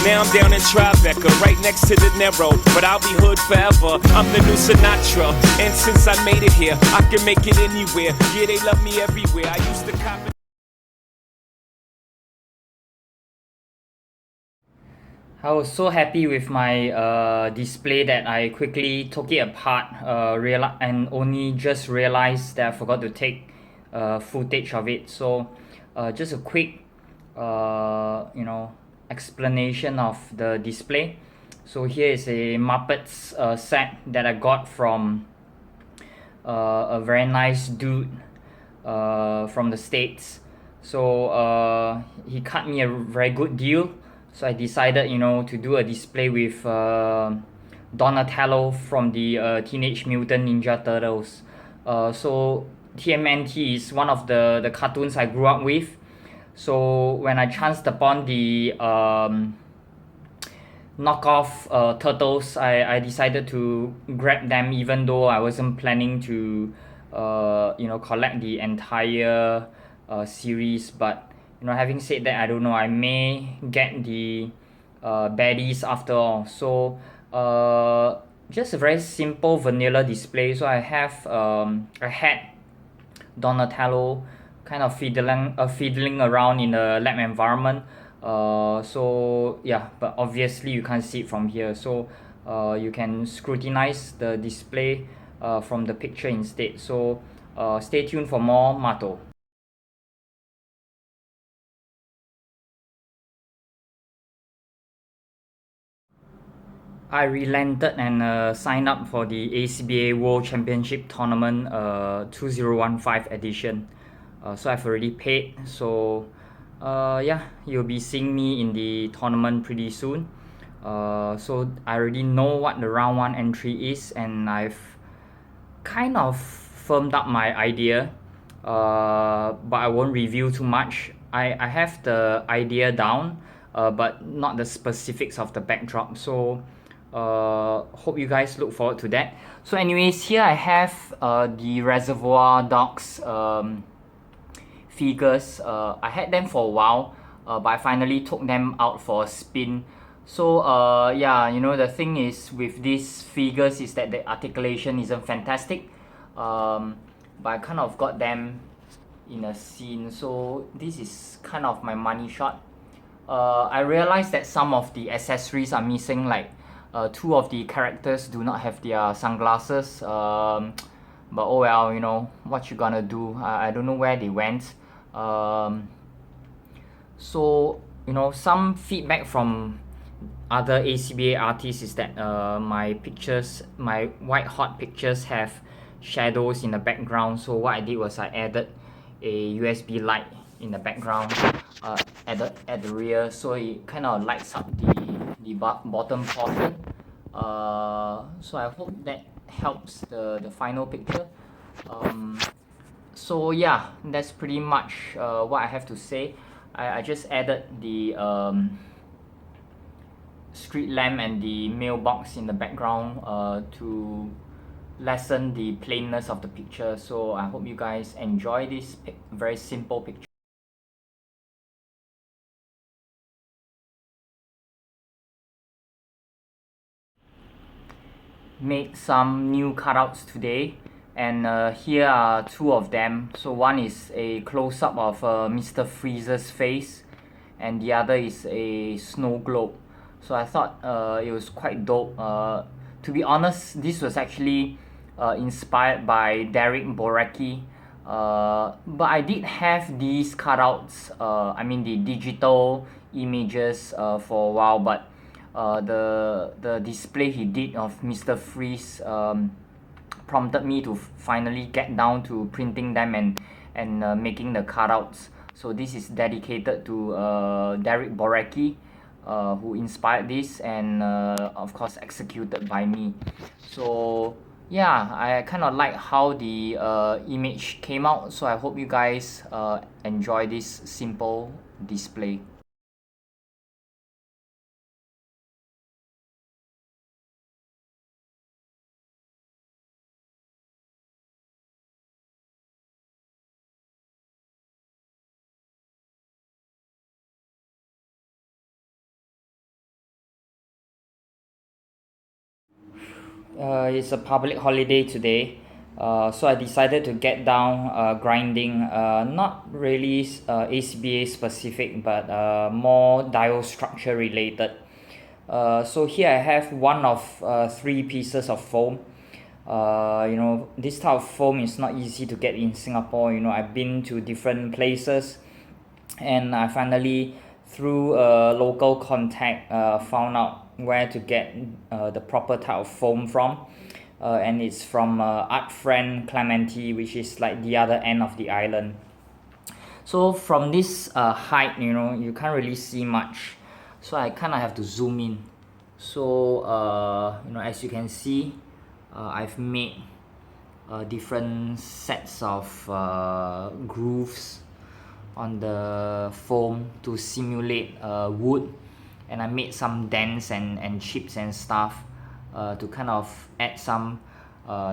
Now I'm down in Tribeca, right next to the Narrow, but I'll be hood forever. I'm the new Sinatra, and since I made it here, I can make it anywhere. Yeah, they love me everywhere. I used to cop it. I was so happy with my display that I quickly took it apart and only just realized that I forgot to take footage of it. So just a quick explanation of the display. So here is a Muppets set that I got from a very nice dude from the States. So he cut me a very good deal. So I decided, to do a display with Donatello from the Teenage Mutant Ninja Turtles. So TMNT is one of the cartoons I grew up with. So when I chanced upon the knockoff turtles, I decided to grab them even though I wasn't planning to collect the entire series. But having said that, I don't know, I may get the baddies after all. So just a very simple vanilla display. So I had Donatello kind of fiddling around in a lab environment. So yeah, but obviously you can't see it from here. So you can scrutinize the display from the picture instead. So stay tuned for more M.A.T.O. I relented and signed up for the A.C.B.A World Championship Tournament 2015 edition. So I've already paid. So yeah, you'll be seeing me in the tournament pretty soon. So I already know what the round 1 entry is, and I've kind of firmed up my idea. But I won't reveal too much. I have the idea down, but not the specifics of the backdrop. So hope you guys look forward to that. So anyways, here I have the Reservoir Dogs figures. I had them for a while, but I finally took them out for a spin. So yeah, the thing is with these figures is that the articulation isn't fantastic, but I kind of got them in a scene. So this is kind of my money shot. I realized that some of the accessories are missing, like two of the characters do not have their sunglasses. But oh well, what you gonna do? I don't know where they went. So some feedback from other A.C.B.A artists is that my pictures, my white hot pictures, have shadows in the background. So what I did was I added a USB light in the background at the rear, so it kind of lights up the bottom portion. So I hope that helps the final picture. So yeah, that's pretty much what I have to say. I just added the street lamp and the mailbox in the background to lessen the plainness of the picture. So I hope you guys enjoy this very simple picture. Made some new cutouts today, and here are two of them. So one is a close-up of Mr. Freeze's face, and the other is a snow globe. So I thought it was quite dope. To be honest, this was actually inspired by Derek Borecki. But I did have these cutouts, I mean the digital images for a while, but the display he did of Mr. Freeze prompted me to finally get down to printing them and making the cutouts. So this is dedicated to Derek Borecki, who inspired this, and of course executed by me. So yeah, I kind of like how the image came out. So I hope you guys enjoy this simple display. It's a public holiday today, so I decided to get down grinding, not really A.C.B.A specific, but more diode structure related. So here I have one of three pieces of foam. This type of foam is not easy to get in Singapore. I've been to different places, and I finally, through a local contact, found out where to get the proper type of foam from. And it's from Art Friend Clementi, which is like the other end of the island. So from this height, you can't really see much, so I kind of have to zoom in. So as you can see, I've made different sets of grooves on the foam to simulate wood, and I made some dents and chips and stuff to kind of add some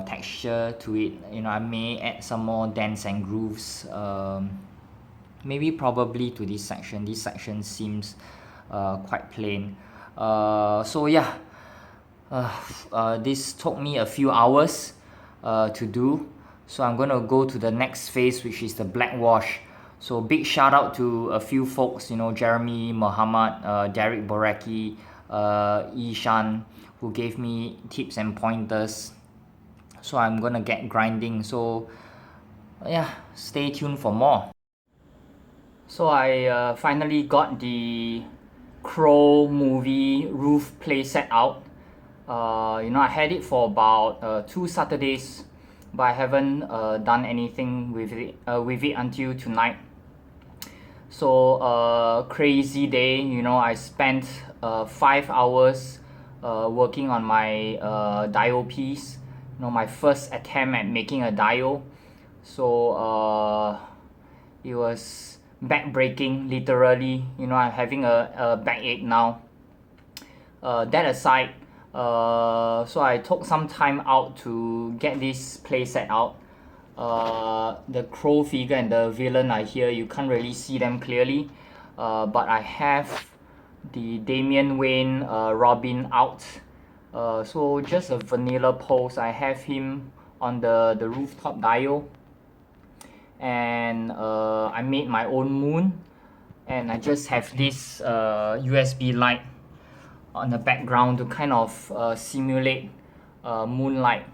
texture to it. I may add some more dents and grooves, maybe probably to this section. This section seems quite plain. So yeah, this took me a few hours to do. So I'm gonna go to the next phase, which is the black wash. So big shout out to a few folks, Jeremy, Muhammad, Derek Boreki, Ishan, who gave me tips and pointers. So I'm gonna get grinding. So yeah, stay tuned for more. So I finally got the Crow movie roof playset out. I had it for about 2 Saturdays, but I haven't done anything with it until tonight. So crazy day. I spent 5 hours working on my diode piece. My first attempt at making a diode. So it was back-breaking, literally. I'm having a backache now. That aside, so I took some time out to get this playset out. The crow figure and the villain are here. You can't really see them clearly, but I have the Damian Wayne Robin out. So just a vanilla pose. I have him on the rooftop diode, and I made my own moon, and I just have this USB light on the background to kind of simulate moonlight.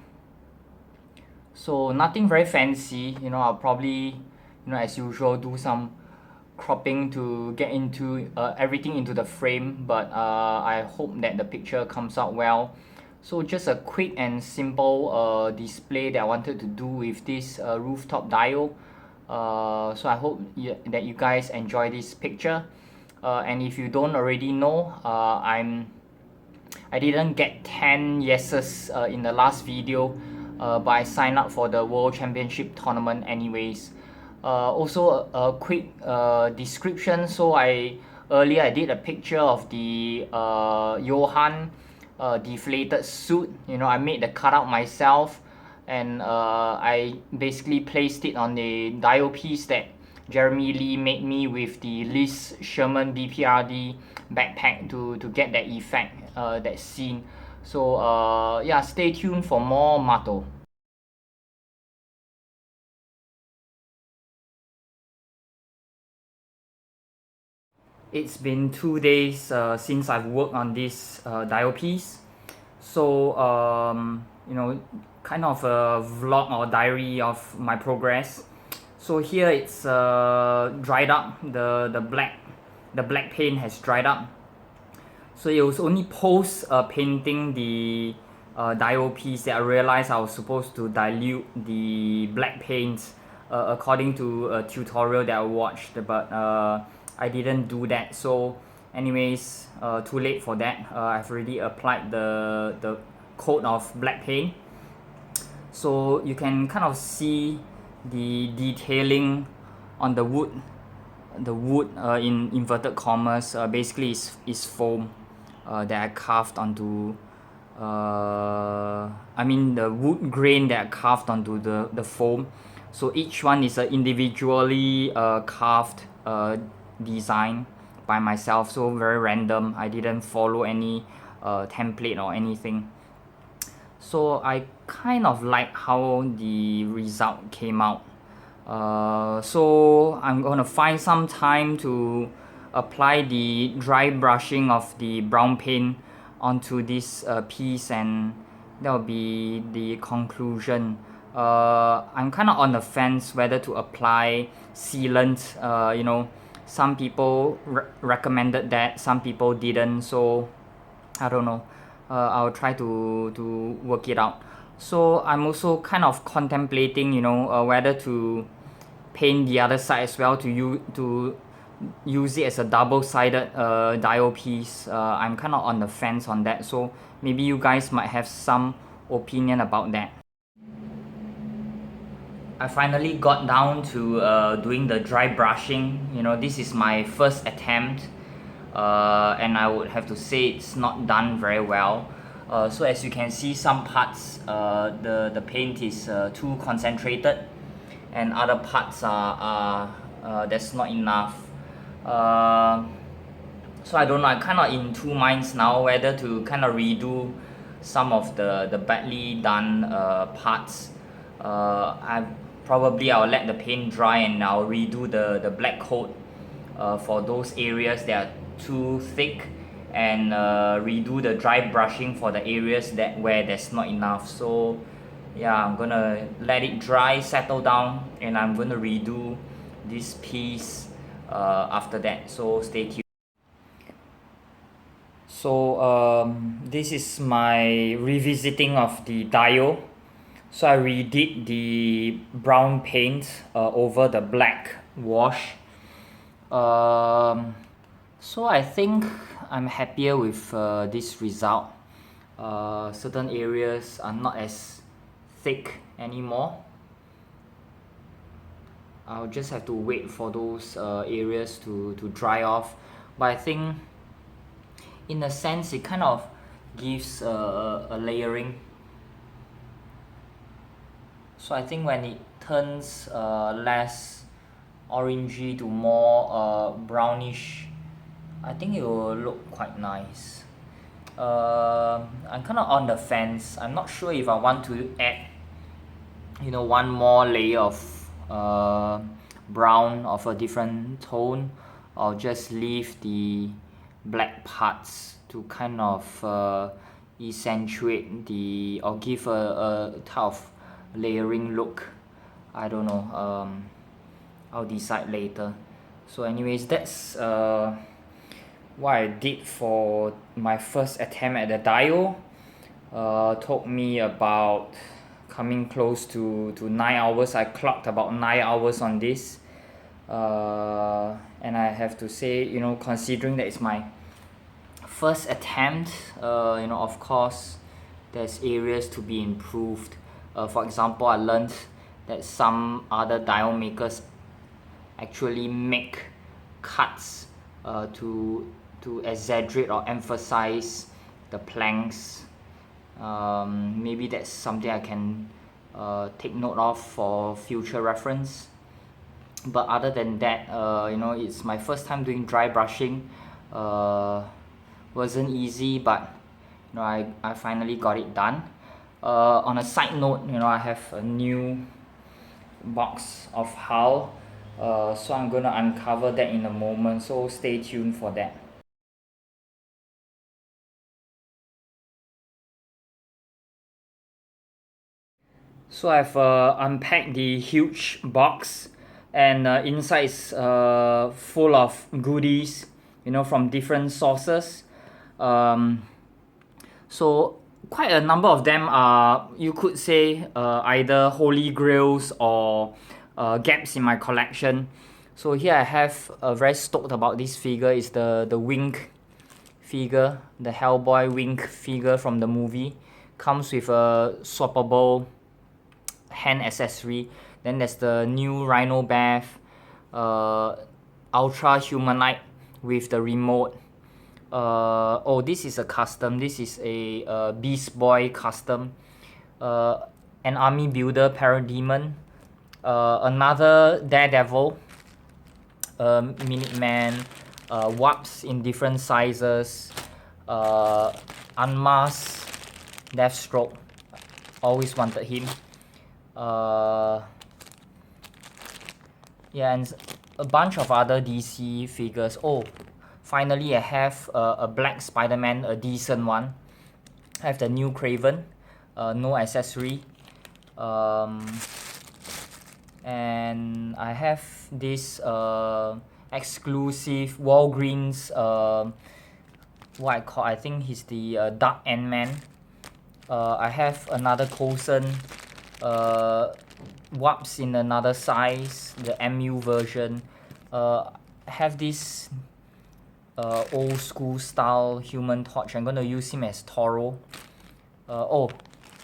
So nothing very fancy. I'll probably, as usual, do some cropping to get into everything into the frame, but I hope that the picture comes out well. So just a quick and simple display that I wanted to do with this rooftop diode. So I hope that you guys enjoy this picture. And if you don't already know, I didn't get 10 yeses in the last video, but I signed up for the World Championship tournament anyways. Also a quick description. So earlier I did a picture of the Johan deflated suit. I made the cutout myself, and I basically placed it on the diode piece that Jeremy Lee made me with the Liz Sherman BPRD backpack to get that effect, that scene. So yeah, stay tuned for more M.A.T.O. It's been 2 days since I've worked on this diode piece. So kind of a vlog or diary of my progress. So here it's dried up. The black paint has dried up. So it was only post painting the diode piece that I realized I was supposed to dilute the black paint according to a tutorial that I watched, but I didn't do that. So anyways, too late for that. I've already applied the coat of black paint. So you can kind of see the detailing on the wood. The wood, in inverted commas, basically is foam that I carved onto. The wood grain that I carved onto the foam. So each one is a individually carved design by myself. So very random. I didn't follow any template or anything. So I kind of like how the result came out. So I'm gonna find some time to apply the dry brushing of the brown paint onto this piece, and that will be the conclusion. I'm kind of on the fence whether to apply sealant. Some people recommended that, some people didn't, so I don't know. I'll try to work it out. So I'm also kind of contemplating, whether to paint the other side as well, to use it as a double-sided dial piece. I'm kind of on the fence on that, so maybe you guys might have some opinion about that. I finally got down to doing the dry brushing. This is my first attempt, and I would have to say it's not done very well. So as you can see, some parts the paint is too concentrated, and other parts are that's not enough. So I don't know, I'm kind of in two minds now whether to kind of redo some of the badly done parts. I'll let the paint dry, and I'll redo the black coat for those areas that are too thick, and redo the dry brushing for the areas where there's not enough. So yeah, I'm gonna let it dry, settle down, and I'm gonna redo this piece after that, so stay tuned. So this is my revisiting of the dial. So I redid the brown paint over the black wash. So I think I'm happier with this result. Certain areas are not as thick anymore. I'll just have to wait for those areas to dry off. But I think in a sense it kind of gives a layering. So I think when it turns less orangey to more brownish, I think it will look quite nice. I'm kind of on the fence. I'm not sure if I want to add one more layer of brown of a different tone, or just leave the black parts to kind of accentuate or give a type of layering look. I don't know. I'll decide later. So anyways, that's what I did for my first attempt at the dial. Took me about coming close to 9 hours. I clocked about 9 hours on this, and I have to say, considering that it's my first attempt, of course there's areas to be improved. For example, I learned that some other dial makers actually make cuts to exaggerate or emphasize the planks. Maybe that's something I can take note of for future reference. But other than that, it's my first time doing dry brushing. Wasn't easy, but I finally got it done. On a side note, I have a new box of hull, so I'm gonna uncover that in a moment, so stay tuned for that. So I've unpacked the huge box, and inside is full of goodies, from different sources. So quite a number of them are, you could say, either holy grails or gaps in my collection. So here I have very stoked about this figure. Is the Wink figure, the Hellboy Wink figure from the movie. Comes with a swappable hand accessory. Then there's the new Rhino Bath Ultra Humanoid with the remote. This is a custom. This is a Beast Boy custom. An Army Builder Parademon. Another Daredevil. Minuteman. Warps in different sizes. Unmasked Deathstroke. always wanted him. Yeah, and a bunch of other DC figures. Oh, finally I have a black Spider-Man, a decent one. I have the new Craven, no accessory. And I have this exclusive Walgreens, what I think he's the Dark Ant-Man. I have another Coulson, Waps in another size, the MU version. I have this old school style Human Torch. I'm gonna use him as Toro.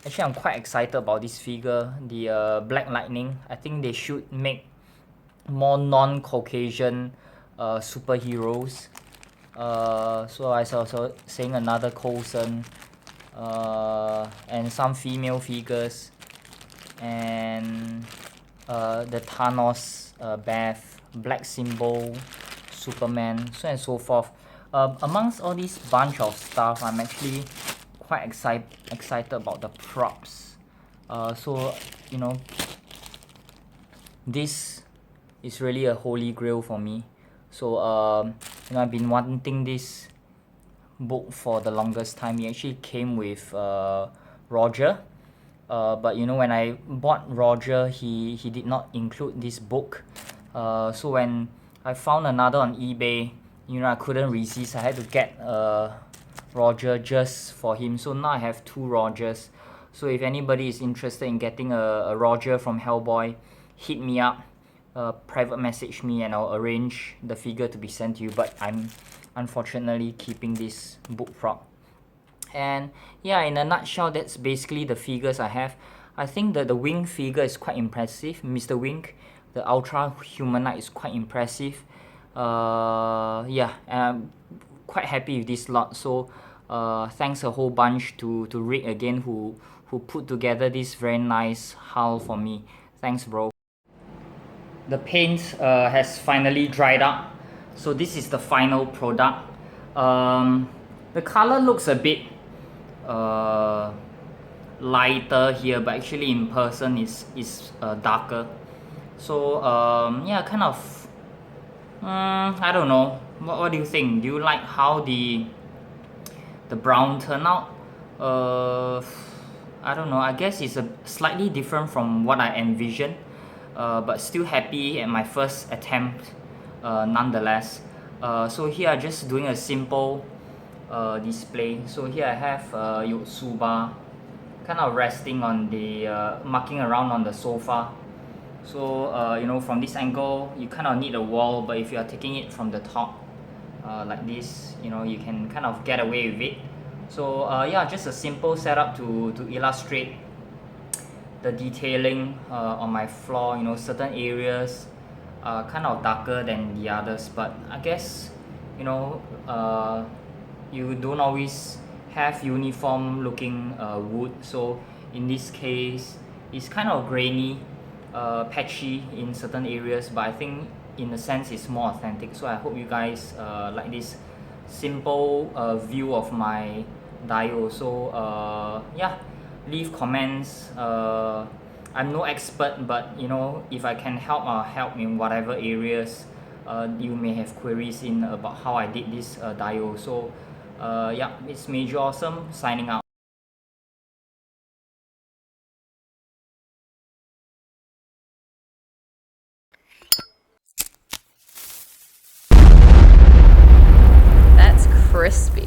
Actually I'm quite excited about this figure, the Black Lightning. I think they should make more non-Caucasian superheroes. So I was also saying another Coulson, and some female figures, and the Thanos, Beth, Black Symbol, Superman, so and so forth. Amongst all these bunch of stuff, I'm actually quite excited about the props. So you know, this is really a holy grail for me. So you know, I've been wanting this book for the longest time. It actually came with Roger, but you know, when I bought Roger, he did not include this book. So when I found another on eBay, you know, I couldn't resist. I had to get Roger just for him. So now I have two Rogers. So if anybody is interested in getting a Roger from Hellboy, hit me up, private message me, and I'll arrange the figure to be sent to you. But I'm unfortunately keeping this book prop. And yeah, in a nutshell, that's basically the figures I have. I think that the Wing figure is quite impressive. Mr. Wing, the Ultra Humanite, is quite impressive. Yeah, I'm quite happy with this lot. So thanks a whole bunch to Rick again, who put together this very nice hull for me. Thanks, bro. The paint has finally dried up, so this is the final product. The color looks a bit lighter here, but actually in person is darker. So yeah, kind of I don't know, what do you think? Do you like how the brown turned out? I don't know, I guess it's a slightly different from what I envisioned, but still happy at my first attempt nonetheless. So here I'm just doing a simple display. So here I have A.C.B.A kind of resting on the mucking around on the sofa. So you know, from this angle you kind of need a wall, but if you are taking it from the top like this, you know, you can kind of get away with it. So yeah, just a simple setup to illustrate the detailing on my floor. You know, certain areas are kind of darker than the others, but I guess, you know, you don't always have uniform looking wood. So in this case, it's kind of grainy, patchy in certain areas, but I think in a sense it's more authentic. So I hope you guys like this simple view of my Dio. So yeah, leave comments. I'm no expert, but you know, if I can help, I'll help in whatever areas you may have queries in about how I did this Dio. So yeah, it's Major Awesome signing out. That's crispy.